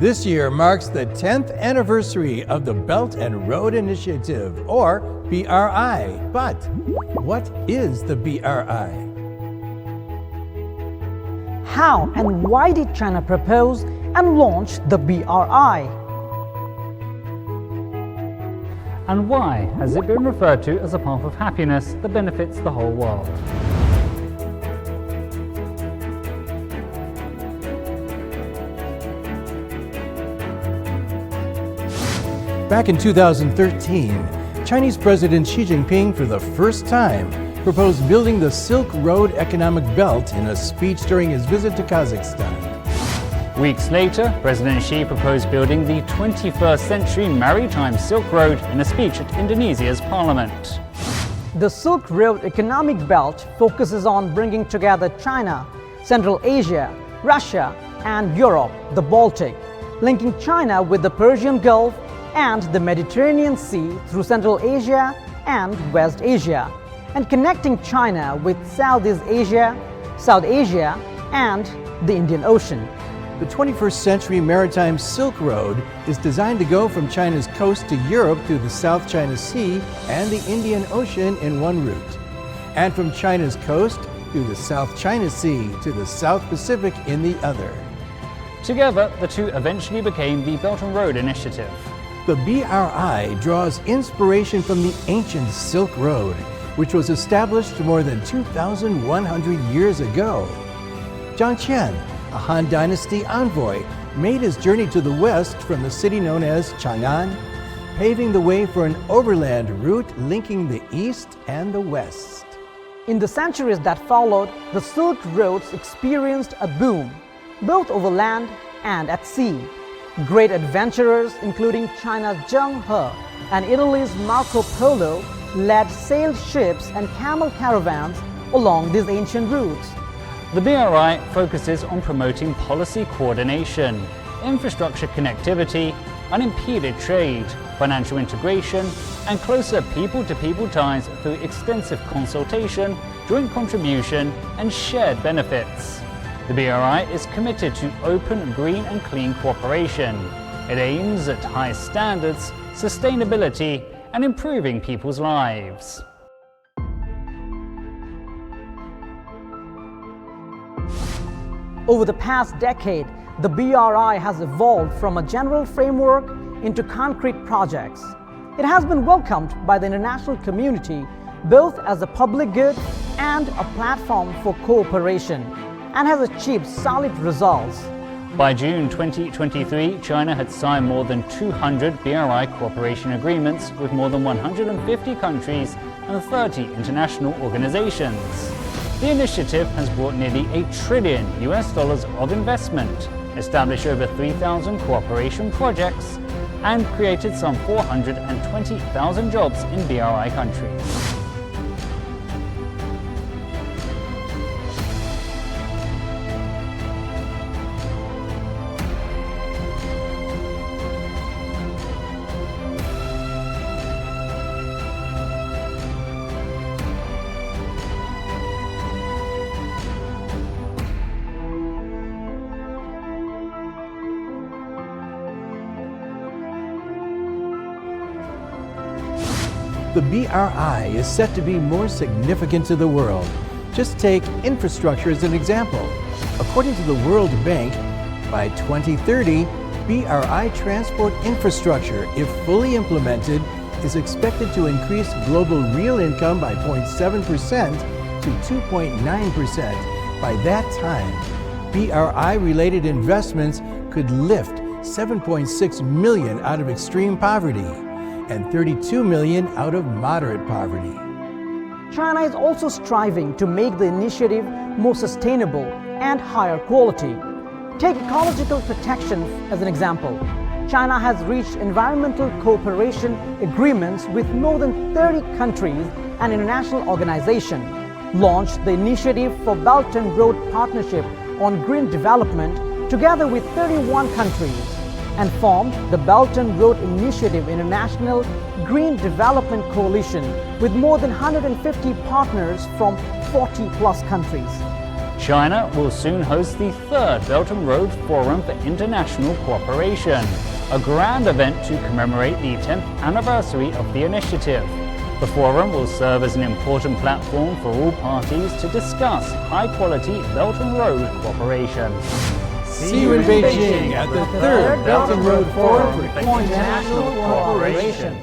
This year marks the 10th anniversary of the Belt and Road Initiative, or BRI. But what is the BRI? How and why did China propose and launch the BRI? And why has it been referred to as a path of happiness that benefits the whole world? Back in 2013, Chinese President Xi Jinping for the first time proposed building the Silk Road economic belt in a speech during his visit to Kazakhstan. Weeks later, President Xi proposed building the 21st century maritime Silk Road in a speech at Indonesia's parliament. The Silk Road economic belt focuses on bringing together China, Central Asia, Russia, and Europe, the Baltic, linking China with the Persian Gulf and the Mediterranean Sea through Central Asia and West Asia, and connecting China with Southeast Asia, South Asia, and the Indian Ocean. The 21st century maritime Silk Road is designed to go from China's coast to Europe through the South China Sea and the Indian Ocean in one route, and from China's coast through the South China Sea to the South Pacific in the other. Together, the two eventually became the Belt and Road Initiative. The BRI draws inspiration from the ancient Silk Road, which was established more than 2,100 years ago. Zhang Qian, a Han Dynasty envoy, made his journey to the west from the city known as Chang'an, paving the way for an overland route linking the east and the west. In the centuries that followed, the Silk Roads experienced a boom, both over land and at sea. Great adventurers, including China's Zheng He and Italy's Marco Polo, led sailed ships and camel caravans along these ancient routes. The BRI focuses on promoting policy coordination, infrastructure connectivity, unimpeded trade, financial integration, and closer people-to-people ties through extensive consultation, joint contribution, and shared benefits. The BRI is committed to open, green, and clean cooperation. It aims at high standards, sustainability, and improving people's lives. Over the past decade, the BRI has evolved from a general framework into concrete projects. It has been welcomed by the international community both as a public good and a platform for cooperation, and has achieved solid results. By June 2023, China had signed more than 200 BRI cooperation agreements with more than 150 countries and 30 international organizations. The initiative has brought nearly $8 trillion of investment, established over 3,000 cooperation projects, and created some 420,000 jobs in BRI countries. The BRI is set to be more significant to the world. Just take infrastructure as an example. According to the World Bank, by 2030, BRI transport infrastructure, if fully implemented, is expected to increase global real income by 0.7% to 2.9%. By that time, BRI-related investments could lift 7.6 million out of extreme poverty and 32 million out of moderate poverty. China is also striving to make the initiative more sustainable and higher quality. Take ecological protection as an example. China has reached environmental cooperation agreements with more than 30 countries and international organizations, launched the Initiative for Belt and Road Partnership on Green Development together with 31 countries, and formed the Belt and Road Initiative International Green Development Coalition with more than 150 partners from 40+ countries. China will soon host the third Belt and Road Forum for International Cooperation, a grand event to commemorate the 10th anniversary of the initiative. The forum will serve as an important platform for all parties to discuss high-quality Belt and Road cooperation. See you in Beijing at the third Belt and Road Forum for International Cooperation.